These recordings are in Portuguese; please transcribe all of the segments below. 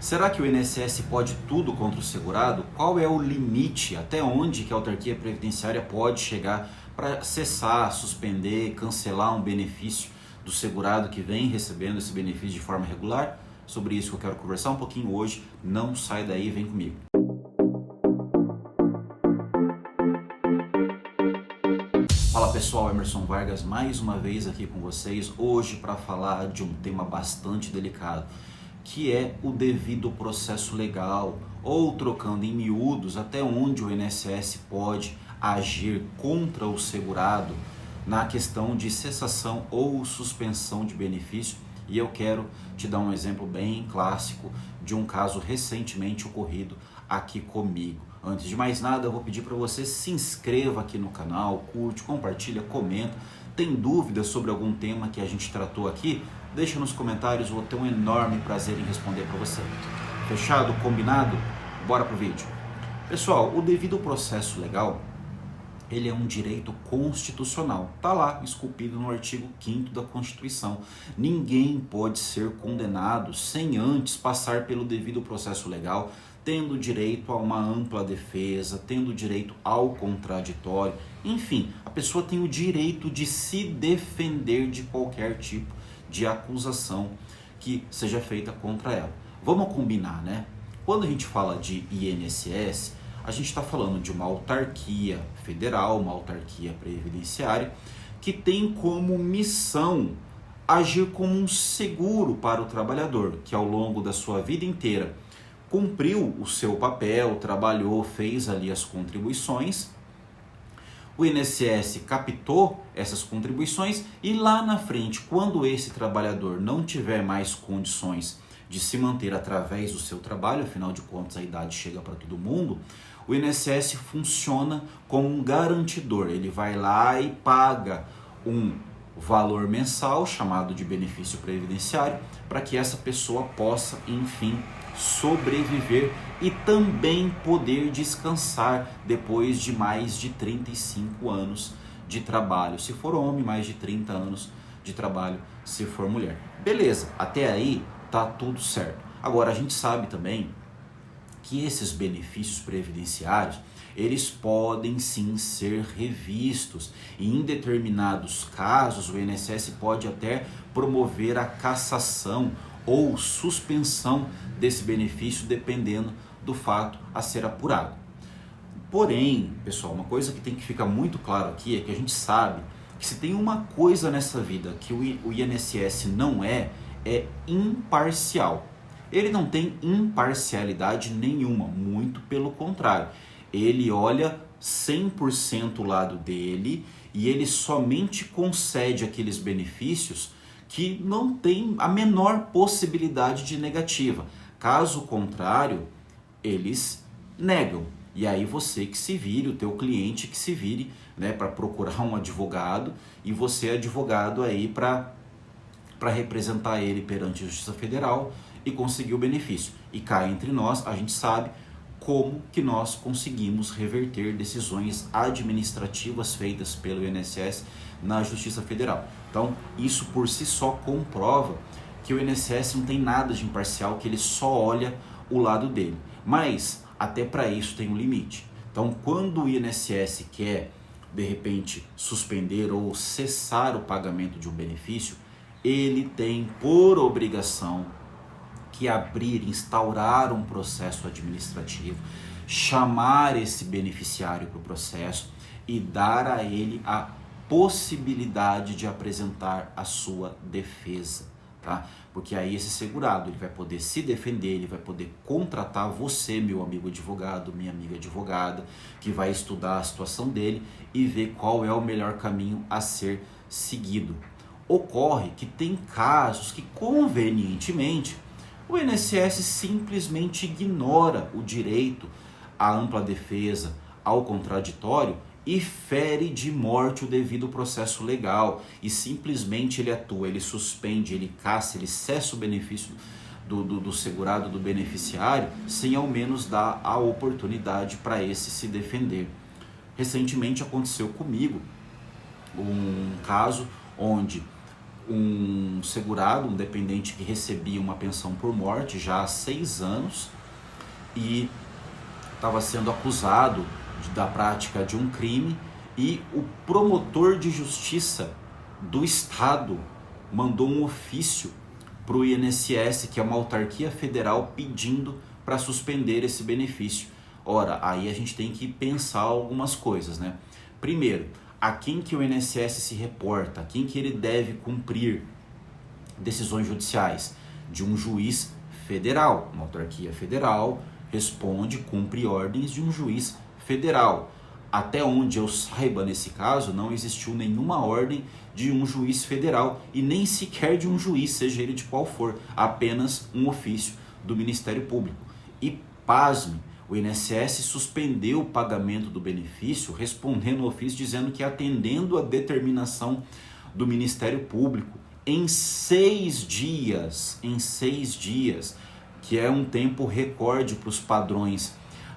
Será que o INSS pode tudo contra o segurado? Qual é o limite? Até onde que a autarquia previdenciária pode chegar para cessar, suspender, cancelar um benefício do segurado que vem recebendo esse benefício de forma regular? Sobre isso que eu quero conversar um pouquinho hoje. Não sai daí, vem comigo. Fala pessoal, Emerson Vargas mais uma vez aqui com vocês, hoje para falar de um tema bastante delicado, que é o devido processo legal, ou trocando em miúdos, até onde o INSS pode agir contra o segurado na questão de cessação ou suspensão de benefício. E eu quero te dar um exemplo bem clássico de um caso recentemente ocorrido aqui comigo. Antes de mais nada, eu vou pedir para você se inscreva aqui no canal, curte, compartilha, comenta. Tem dúvidas sobre algum tema que a gente tratou aqui? Deixa nos comentários, vou ter um enorme prazer em responder para você. Fechado? Combinado? Bora pro vídeo. Pessoal, o devido processo legal, ele é um direito constitucional. Está lá, esculpido no artigo 5º da Constituição. Ninguém pode ser condenado sem antes passar pelo devido processo legal, tendo direito a uma ampla defesa, tendo direito ao contraditório. Enfim, a pessoa tem o direito de se defender de qualquer tipo de acusação que seja feita contra ela. Vamos combinar, né? Quando a gente fala de INSS, a gente está falando de uma autarquia federal, uma autarquia previdenciária, que tem como missão agir como um seguro para o trabalhador, que ao longo da sua vida inteira cumpriu o seu papel, trabalhou, fez ali as contribuições. O INSS captou essas contribuições e lá na frente, quando esse trabalhador não tiver mais condições de se manter através do seu trabalho, afinal de contas a idade chega para todo mundo, o INSS funciona como um garantidor. Ele vai lá e paga um valor mensal chamado de benefício previdenciário para que essa pessoa possa, enfim, sobreviver e também poder descansar depois de mais de 35 anos de trabalho. Se for homem, mais de 30 anos de trabalho, se for mulher. Beleza, até aí tá tudo certo. Agora a gente sabe também que esses benefícios previdenciários, eles podem sim ser revistos e em determinados casos o INSS pode até promover a cassação ou suspensão desse benefício dependendo do fato a ser apurado. Porém, pessoal, uma coisa que tem que ficar muito claro aqui é que a gente sabe que se tem uma coisa nessa vida que o INSS não é imparcial. Ele não tem imparcialidade nenhuma, muito pelo contrário. Ele olha 100% o lado dele e ele somente concede aqueles benefícios que não tem a menor possibilidade de negativa. Caso contrário, eles negam. E aí você que se vire, o teu cliente que se vire, né, para procurar um advogado e você advogado aí para representar ele perante a Justiça Federal e conseguir o benefício. E cá entre nós, a gente sabe como que nós conseguimos reverter decisões administrativas feitas pelo INSS na Justiça Federal. Então, isso por si só comprova que o INSS não tem nada de imparcial, que ele só olha o lado dele. Mas, até para isso tem um limite. Então, quando o INSS quer, de repente, suspender ou cessar o pagamento de um benefício, ele tem por obrigação que abrir, instaurar um processo administrativo, chamar esse beneficiário para o processo e dar a ele a possibilidade de apresentar a sua defesa, tá? Porque aí esse segurado ele vai poder se defender, ele vai poder contratar você, meu amigo advogado, minha amiga advogada, que vai estudar a situação dele e ver qual é o melhor caminho a ser seguido. Ocorre que tem casos que convenientemente o INSS simplesmente ignora o direito à ampla defesa, ao contraditório e fere de morte o devido processo legal e simplesmente ele atua, ele suspende, ele caça, ele cessa o benefício do segurado, do beneficiário, sem ao menos dar a oportunidade para esse se defender. Recentemente aconteceu comigo um caso onde um segurado, um dependente que recebia uma pensão por morte já há 6 anos e estava sendo acusado da prática de um crime, e o promotor de justiça do estado mandou um ofício para o INSS, que é uma autarquia federal, pedindo para suspender esse benefício. Ora, aí a gente tem que pensar algumas coisas, né? Primeiro, a quem que o INSS se reporta, a quem que ele deve cumprir decisões judiciais? De um juiz federal, uma autarquia federal responde, cumpre ordens de um juiz federal. Até onde eu saiba, nesse caso, não existiu nenhuma ordem de um juiz federal e nem sequer de um juiz, seja ele de qual for, apenas um ofício do Ministério Público. E pasme, o INSS suspendeu o pagamento do benefício, respondendo ao ofício dizendo que, atendendo a determinação do Ministério Público, em 6 dias, que é um tempo recorde para os padrões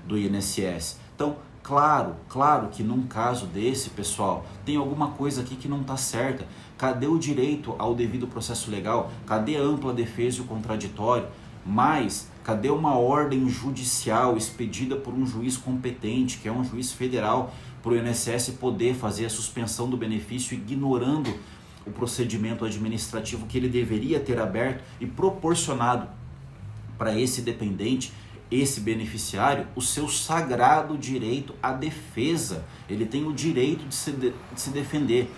do INSS. Então, claro que num caso desse, pessoal, tem alguma coisa aqui que não está certa. Cadê o direito ao devido processo legal? Cadê a ampla defesa e o contraditório? Mas cadê uma ordem judicial expedida por um juiz competente, que é um juiz federal, para o INSS poder fazer a suspensão do benefício, ignorando o procedimento administrativo que ele deveria ter aberto e proporcionado para esse dependente, esse beneficiário, o seu sagrado direito à defesa? Ele tem o direito de se defender.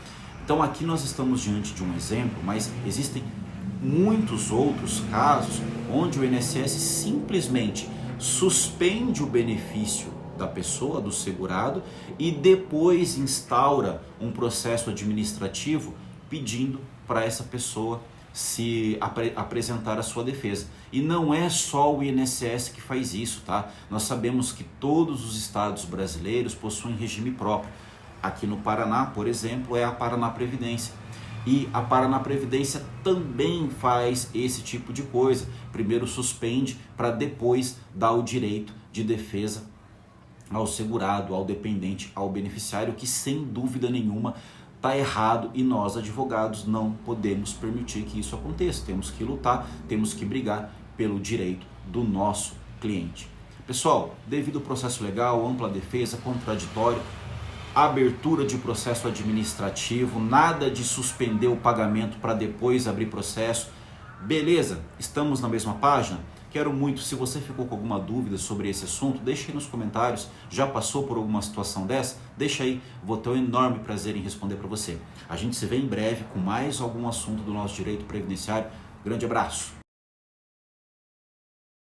Então aqui nós estamos diante de um exemplo, mas existem muitos outros casos onde o INSS simplesmente suspende o benefício da pessoa, do segurado, e depois instaura um processo administrativo pedindo para essa pessoa se apresentar a sua defesa. E não é só o INSS que faz isso, tá? Nós sabemos que todos os estados brasileiros possuem regime próprio. Aqui no Paraná, por exemplo, é a Paraná Previdência. E a Paraná Previdência também faz esse tipo de coisa. Primeiro suspende para depois dar o direito de defesa ao segurado, ao dependente, ao beneficiário, que sem dúvida nenhuma está errado, e nós, advogados, não podemos permitir que isso aconteça. Temos que lutar, temos que brigar pelo direito do nosso cliente. Pessoal, devido ao processo legal, ampla defesa, contraditório, abertura de processo administrativo, nada de suspender o pagamento para depois abrir processo. Beleza? Estamos na mesma página? Quero muito, se você ficou com alguma dúvida sobre esse assunto, deixe aí nos comentários. Já passou por alguma situação dessa? Deixa aí, vou ter um enorme prazer em responder para você. A gente se vê em breve com mais algum assunto do nosso direito previdenciário. Grande abraço!